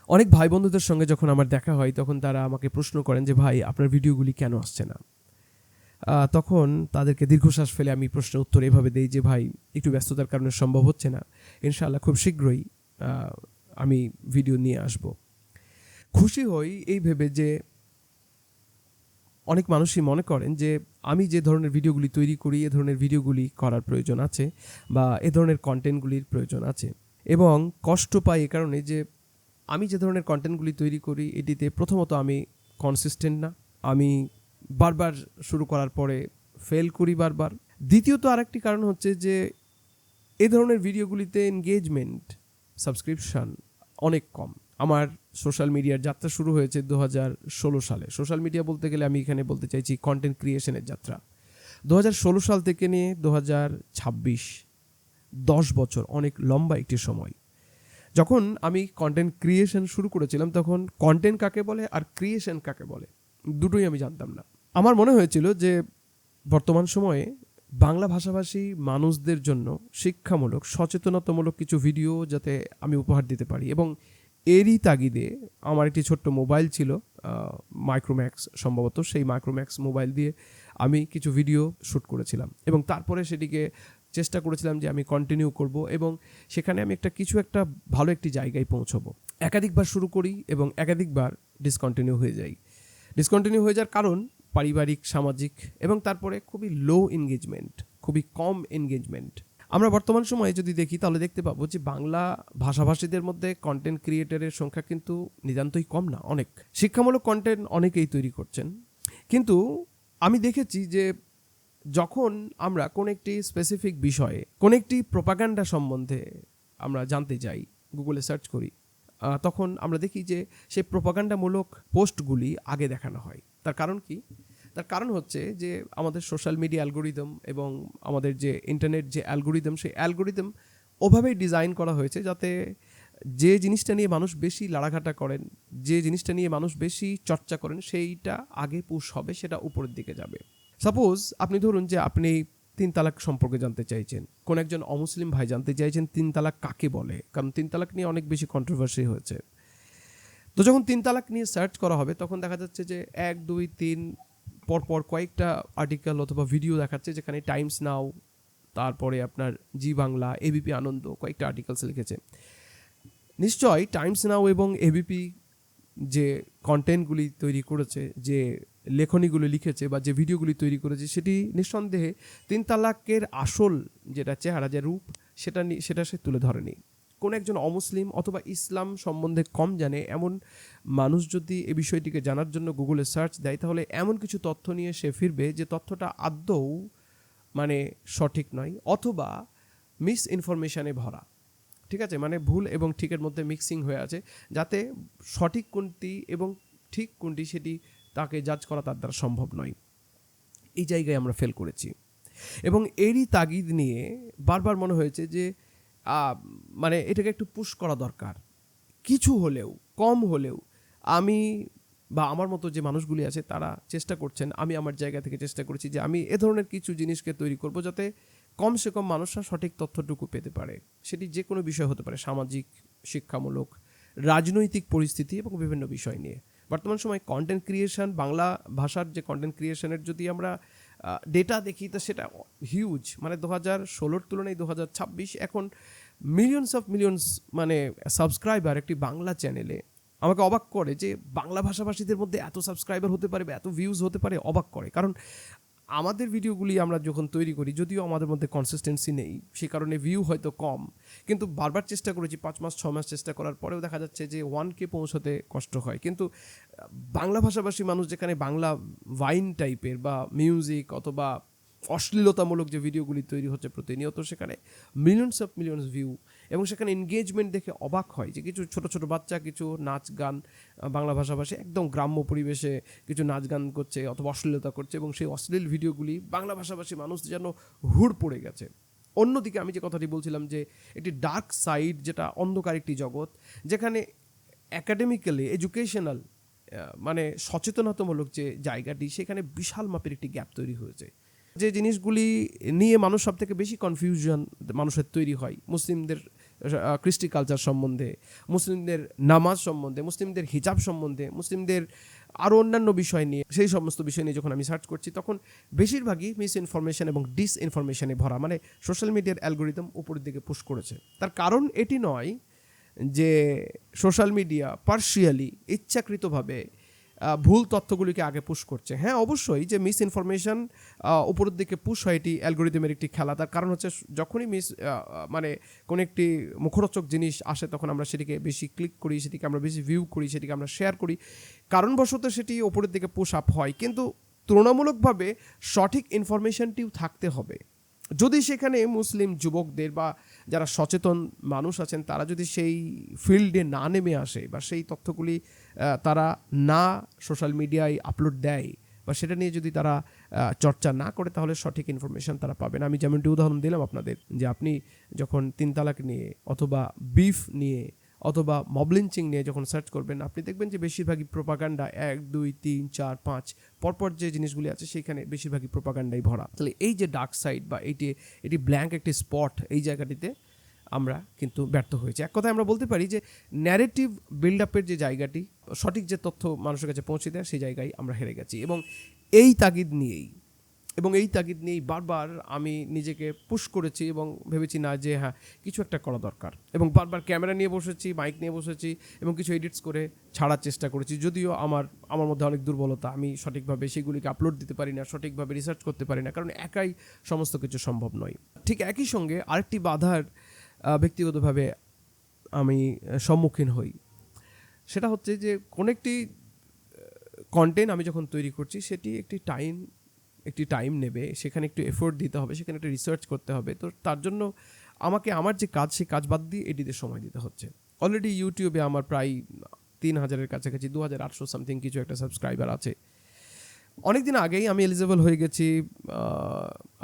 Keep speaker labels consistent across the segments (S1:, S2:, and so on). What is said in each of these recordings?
S1: অনেক ভাই বন্ধুদের সঙ্গে যখন আমার দেখা হয় তখন তারা আমাকে প্রশ্ন করেন যে ভাই আপনার ভিডিওগুলি কেন আসছে না। তখন তাদেরকে দীর্ঘশ্বাস ফেলে আমি প্রশ্নের উত্তর এভাবে দেই যে ভাই একটু ব্যস্ততার কারণে সম্ভব হচ্ছে না, ইনশাআল্লাহ খুব শীঘ্রই আমি ভিডিও নিয়ে আসব। খুশি হই এই ভেবে যে অনেক মানুষই মনে করেন যে আমি যে ধরনের ভিডিওগুলি তৈরি করি এ ধরনের ভিডিওগুলি করার প্রয়োজন আছে বা এ ধরনের কন্টেন্টগুলির প্রয়োজন আছে, এবং কষ্ট পাই এ কারণে যে আমি যে ধরনের কন্টেন্টগুলি তৈরি করি এটিতে প্রথমত আমি কনসিস্টেন্ট না, আমি বারবার শুরু করার পরে ফেল করি বারবার। দ্বিতীয়ত আরেকটি কারণ হচ্ছে যে এ ধরনের ভিডিওগুলিতে এনগেজমেন্ট, সাবস্ক্রিপশন অনেক কম। আমার সোশ্যাল মিডিয়ার যাত্রা শুরু হয়েছে 2016 সালে। সোশ্যাল মিডিয়া বলতে গেলে আমি এখানে বলতে চাইছি কন্টেন্ট ক্রিয়েশনের যাত্রা। 2016 সাল থেকে নিয়ে 2026, 10 বছর অনেক লম্বা একটি সময়। যখন আমি কন্টেন্ট ক্রিয়েশন শুরু করেছিলাম তখন কন্টেন্ট কাকে বলে আর ক্রিয়েশন কাকে বলে দুটোই আমি জানতাম না। আমার মনে হয়েছিল যে বর্তমান সময়ে বাংলা ভাষাভাষী মানুষদের জন্য শিক্ষামূলক, সচেতনতামূলক কিছু ভিডিও যাতে আমি উপহার দিতে পারি, এবং এরই তাগিদে আমার একটি ছোট্ট মোবাইল ছিল, মাইক্রোম্যাক্স সম্ভবত, সেই মাইক্রোম্যাক্স মোবাইল দিয়ে আমি কিছু ভিডিও শ্যুট করেছিলাম এবং তারপরে সেটিকে চেষ্টা করেছিলাম যে আমি কন্টিনিউ করব এবং সেখানে আমি একটা ভালো একটি জায়গায় পৌঁছবো। একাধিকবার শুরু করি এবং একাধিকবার ডিসকন্টিনিউ হয়ে যাওয়ার কারণ পারিবারিক, সামাজিক এবং তারপরে খুবই লো এনগেজমেন্ট, খুবই কম এনগেজমেন্ট। আমরা বর্তমান সময়ে যদি দেখি তাহলে দেখতে পাবো যে বাংলা ভাষাভাষীদের মধ্যে কন্টেন্ট ক্রিয়েটরের সংখ্যা কিন্তু নিতান্তই কম না, অনেক। শিক্ষামূলক কন্টেন্ট অনেকেই তৈরি করছেন, কিন্তু আমি দেখেছি যে যখন আমরা কোন একটি স্পেসিফিক বিষয়ে, কোন একটি প্রোপাগান্ডা সম্বন্ধে আমরা জানতে যাই, গুগলে সার্চ করি, তখন আমরা দেখি যে সেই প্রোপাগান্ডামূলক পোস্টগুলি আগে দেখানো হয়। তার কারণ কি? তার কারণ হচ্ছে যে আমাদের সোশ্যাল মিডিয়া অ্যালগোরিদম এবং আমাদের যে ইন্টারনেট যে অ্যালগোরিদম, সেই অ্যালগোরিদম ওভাবেই ডিজাইন করা হয়েছে যাতে যে জিনিসটা নিয়ে মানুষ বেশি লাড়াঘাটা করেন, যে জিনিসটা নিয়ে মানুষ বেশি চর্চা করেন, সেইটা আগে পুশ হবে, সেটা উপরের দিকে যাবে। সাপোজ আপনি ধরুন যে আপনি 3 তালাক সম্পর্কে জানতে চাইছেন, কোন একজন অমুসলিম ভাই জানতে চাইছেন 3 তালাক কাকে বলে, কারণ 3 তালাক নিয়ে অনেক বেশি কন্ট্রোভার্সি হয়েছে। তো যখন 3 তালাক নিয়ে সার্চ করা হবে তখন দেখা যাচ্ছে যে 1, 2, 3 পরপর কয়েকটা আর্টিকেল অথবা ভিডিও দেখাচ্ছে যেখানে টাইমস নাও, তারপরে আপনার জি বাংলা, এবিপি আনন্দ কয়েকটা আর্টিকেলস লিখেছে। নিশ্চয় টাইমস নাও এবং এবিপি যে কন্টেন্টগুলি তৈরি করেছে, যে লেখনীগুলি লিখেছে বা যে ভিডিওগুলি তৈরি করেছে, সেটি নিঃসন্দেহে 3 তালাকের আসল যেটা চেহারা, যে রূপ, সেটা সে তুলে ধরেনি। কোন একজন অমুসলিম অথবা ইসলাম সম্বন্ধে কম জানে এমন মানুষ যদি এই বিষয়টিকে জানার জন্য গুগলে সার্চ দেয় তাহলে এমন কিছু তথ্য নিয়ে সে ফিরবে যে তথ্যটা আদৌ মানে সঠিক নয় অথবা মিস ইনফরমেশনে ভরা। ঠিক আছে, মানে ভুল এবং ঠিকের মধ্যে মিক্সিং হয়ে আছে, যাতে সঠিক কোনটি এবং ঠিক কোনটি সেটি তাকে জাজ করা তার দ্বারা সম্ভব নয়। এই জায়গায় আমরা ফেল করেছি এবং এরই তাগিদ নিয়ে বারবার মনে হয়েছে যে মানে এটাকে একটু পুশ করা দরকার। কিছু হলেও, কম হলেও আমি বা আমার মতো যে মানুষগুলি আছে তারা চেষ্টা করছেন, আমি আমার জায়গা থেকে চেষ্টা করেছি যে আমি এ ধরনের কিছু জিনিসকে তৈরি করব যাতে কমসে কম মানুষরা সঠিক তথ্যটুকু পেতে পারে। সেটি যে কোনো বিষয় হতে পারে, সামাজিক, শিক্ষামূলক, রাজনৈতিক পরিস্থিতি এবং বিভিন্ন বিষয় নিয়ে। বর্তমান সময় কন্টেন্ট ক্রিয়েশন, বাংলা ভাষার যে কন্টেন্ট ক্রিয়েশনের যদি আমরা ডেটা দেখি তো সেটা হিউজ, মানে 2016 তুলনায় 2026 এখন মিলিয়নস মানে সাবস্ক্রাইবার একটি বাংলা চ্যানেলে। আমাকে অবাক করে যে বাংলা ভাষাভাষীদের মধ্যে এত সাবস্ক্রাইবার হতে পারে বা এত ভিউজ হতে পারে, অবাক করে। কারণ আমাদের ভিডিওগুলি আমরা যখন তৈরি করি, যদিও আমাদের মধ্যে কনসিস্টেন্সি নেই, সে কারণে ভিউ হয়তো কম, কিন্তু বারবার চেষ্টা করেছি, 5 মাস 6 মাস চেষ্টা করার পরেও দেখা যাচ্ছে যে 1K পৌঁছতে কষ্ট হয়। কিন্তু বাংলা ভাষাভাষী মানুষ যেখানে বাংলা ভাইন টাইপের বা মিউজিক অথবা অশ্লীলতামূলক যে ভিডিওগুলি তৈরি হচ্ছে প্রতিনিয়ত, সেখানে মিলিয়নস ভিউ এবং সেখানে এনগেজমেন্ট দেখে অবাক হয় যে কিছু ছোট ছোট বাচ্চা কিছু নাচ গান, বাংলা ভাষাভাষী একদম গ্রাম্য পরিবেশে কিছু নাচ গান করছে অথবা অশ্লীলতা করছে, এবং সেই অশ্লীল ভিডিওগুলি বাংলা ভাষাভাষী মানুষ যেন হুড় পড়ে গেছে। অন্যদিকে আমি যে কথাটি বলছিলাম যে একটি ডার্ক সাইড, যেটা অন্ধকার একটি জগৎ, যেখানে একাডেমিক্যালি, এডুকেশনাল, মানে সচেতনতামূলক যে জায়গাটি, সেখানে বিশাল মাপের একটি গ্যাপ তৈরি হয়েছে। যে জিনিসগুলি নিয়ে মানুষ সব থেকে বেশি কনফিউশন মানুষের তৈরি হয়, মুসলিমদের কৃষ্টি কালচার সম্বন্ধে, মুসলিমদের নামাজ সম্বন্ধে, মুসলিমদের হিজাব সম্বন্ধে, মুসলিমদের আরও অন্যান্য বিষয় নিয়ে, সেই সমস্ত বিষয় নিয়ে যখন আমি সার্চ করছি তখন বেশিরভাগই মিস ইনফরমেশন এবং ডিস ইনফরমেশনে ভরা। মানে সোশ্যাল মিডিয়ার অ্যালগোরিদম উপরের দিকে পুশ করেছে। তার কারণ এটি নয় যে সোশ্যাল মিডিয়া পার্শিয়ালি ইচ্ছাকৃতভাবে ভুল তথ্যগুলিকে আগে পুশ করছে। হ্যাঁ, অবশ্যই যে মিস ইনফরমেশন উপরের দিকে পুশ হয়, এটি অ্যালগোরিদমের একটি খেলা। তার কারণ হচ্ছে যখনই মানে কোনো একটি মুখরোচক জিনিস আসে তখন আমরা সেটিকে বেশি ক্লিক করি, সেটিকে আমরা বেশি ভিউ করি, সেটিকে আমরা শেয়ার করি, কারণবশত সেটি উপরের দিকে পুশ আপ হয়। কিন্তু তুলনামূলকভাবে সঠিক ইনফরমেশনটিও থাকতে হবে। যদি সেখানে মুসলিম যুবকদের বা যারা সচেতন মানুষ আছেন তারা যদি সেই ফিল্ডে না নেমে আসে বা সেই তথ্যগুলি তারা না সোশ্যাল মিডিয়ায় আপলোড দেয় বা সেটা নিয়ে যদি তারা চর্চা না করে, তাহলে সঠিক ইনফরমেশন তারা পাবেন। আমি যেমনটি উদাহরণ দিলাম আপনাদের, যে আপনি যখন 3 তালাক নিয়ে অথবা বিফ নিয়ে অথবা মব লিঞ্চিং নিয়ে যখন সার্চ করবেন, আপনি দেখবেন যে বেশিরভাগই প্রোপাগান্ডা 1, 2, 3, 4, 5 পরপর যে জিনিসগুলি আছে সেখানে বেশিরভাগই প্রোপাগান্ডাই ভরা। তাহলে এই যে ডার্ক সাইড বা এটি ব্ল্যাঙ্ক একটি স্পট, এই জায়গাটিতে আমরা কিন্তু ব্যর্থ হয়েছি। এক কথায় আমরা বলতে পারি যে ন্যারেটিভ বিল্ড আপের যে জায়গাটি, সঠিক যে তথ্য মানুষের কাছে পৌঁছে দেয়, সেই জায়গায় আমরা হেরে গেছি। এবং এই তাগিদ নিয়েই বারবার আমি নিজেকে পুশ করেছি এবং ভেবেছি না যে হ্যাঁ কিছু একটা করা দরকার, এবং বারবার ক্যামেরা নিয়ে বসেছি, মাইক নিয়ে বসেছি এবং কিছু এডিটস করে ছাড়ার চেষ্টা করেছি। যদিও আমার মধ্যে অনেক দুর্বলতা, আমি সঠিকভাবে সেগুলিকে আপলোড দিতে পারি না, সঠিকভাবে রিসার্চ করতে পারি না, কারণ একাই সমস্ত কিছু সম্ভব নয়। ঠিক একই সঙ্গে আরেকটি বাধার ব্যক্তিগতভাবে আমি সম্মুখীন হই, সেটা হচ্ছে যে কোনো একটি কন্টেন্ট আমি যখন তৈরি করছি সেটি একটি টাইম নেবে, সেখানে একটু এফোর্ট দিতে হবে, সেখানে একটু রিসার্চ করতে হবে। তো তার জন্য আমাকে আমার যে কাজ, সেই কাজ বাদ দিয়ে এটিতে সময় দিতে হচ্ছে। অলরেডি ইউটিউবে আমার প্রায় 3000-এর কাছাকাছি 2800 সামথিং কিছু একটা সাবস্ক্রাইবার আছে। অনেক দিন আগেই আমি এলিজেবল হয়ে গেছি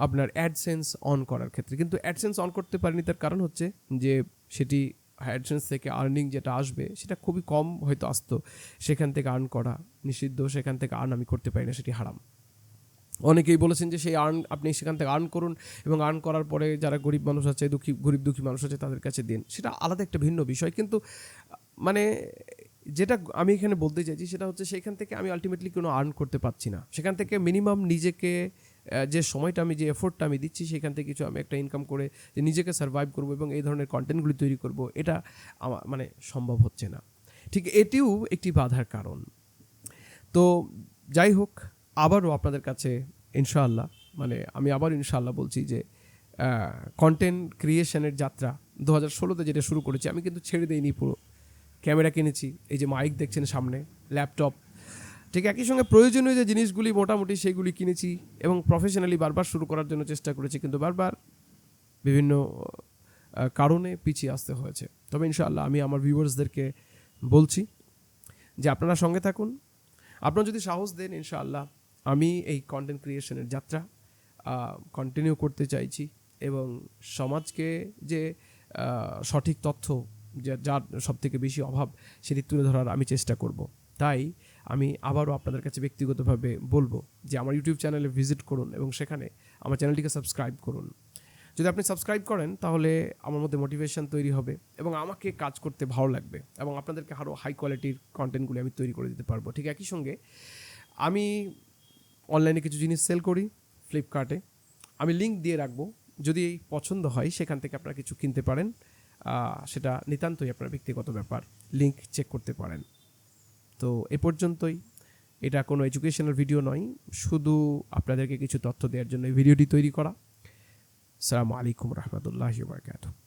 S1: আপনার অ্যাডসেন্স অন করার ক্ষেত্রে, কিন্তু অ্যাডসেন্স অন করতে পারিনি। তার কারণ হচ্ছে যে সেটি অ্যাডসেন্স থেকে আর্নিং যেটা আসবে সেটা খুবই কম হয়তো আসতো, সেখান থেকে আর্ন করা নিষিদ্ধ, সেখান থেকে আর্ন আমি করতে পারি না, সেটি হারাম। অনেকেই বলেছেন যে সেই আপনি সেখান থেকে আর্ন করুন এবং আর্ন করার পরে যারা গরিব মানুষ আছে, দুঃখী মানুষ আছে তাদের কাছে দিন, সেটা আলাদা একটা ভিন্ন বিষয়। কিন্তু মানে যেটা আমি এখানে বলতে চাইছি সেটা হচ্ছে সেখান থেকে আমি আলটিমেটলি কোনো আর্ন করতে পারছি না। সেখান থেকে মিনিমাম নিজেকে যে সময়টা আমি, যে এফোর্টটা আমি দিচ্ছি, সেখান থেকে কিছু আমি একটা ইনকাম করে যে নিজেকে সার্ভাইভ করবো এবং এই ধরনের কন্টেন্টগুলি তৈরি করব, এটা আমার মানে সম্ভব হচ্ছে না। ঠিক এটিও একটি বাধার কারণ। তো যাই হোক, আবারও আপনাদের কাছে ইনশাআল্লাহ, আমি আবার ইনশাআল্লাহ বলছি যে কন্টেন্ট ক্রিয়েশনের যাত্রা 2016-তে যেটা শুরু করেছি, আমি কিন্তু ছেড়ে দিইনি পুরো। ক্যামেরা কিনেছি, এই যে মাইক দেখছেন সামনে, ল্যাপটপ, ঠিক একই সঙ্গে প্রয়োজনীয় যে জিনিসগুলি মোটামুটি সেইগুলি কিনেছি এবং প্রফেশনালি বারবার শুরু করার জন্য চেষ্টা করেছি, কিন্তু বারবার বিভিন্ন কারণে পিছিয়ে আসতে হয়েছে। তবে ইনশাআল্লাহ আমি আমার ভিউয়ার্সদেরকে বলছি যে আপনারা সঙ্গে থাকুন, আপনারা যদি সাহস দেন, ইনশাআল্লাহ আমি এই কন্টেন্ট ক্রিয়েশনের যাত্রা কন্টিনিউ করতে চাইছি এবং সমাজকে যে সঠিক তথ্য যার সবথেকে বেশি অভাব সেটি তুলে ধরার আমি চেষ্টা করব। তাই আমি আবারও আপনাদের কাছে ব্যক্তিগতভাবে বলবো যে আমার ইউটিউব চ্যানেলে ভিজিট করুন এবং সেখানে আমার চ্যানেলটিকে সাবস্ক্রাইব করুন। যদি আপনি সাবস্ক্রাইব করেন তাহলে আমার মধ্যে মোটিভেশন তৈরি হবে এবং আমাকে কাজ করতে ভালো লাগবে এবং আপনাদেরকে আরও হাই কোয়ালিটির কন্টেন্টগুলি আমি তৈরি করে দিতে পারবো। ঠিক একই সঙ্গে আমি অনলাইনে কিছু জিনিস সেল করি ফ্লিপকার্টে, আমি লিঙ্ক দিয়ে রাখবো, যদি পছন্দ হয় সেখান থেকে আপনারা কিছু কিনতে পারেন, সেটা নিতান্তই আপনার ব্যক্তিগত ব্যাপার, লিঙ্ক চেক করতে পারেন। তো এ পর্যন্তই, এটা কোনো এডুকেশনাল ভিডিও নয়, শুধু আপনাদেরকে কিছু তথ্য দেওয়ার জন্য এই ভিডিওটি তৈরি করা। আসসালামু আলাইকুম রহমতুল্লাহি ওয়া বারাকাতুহু।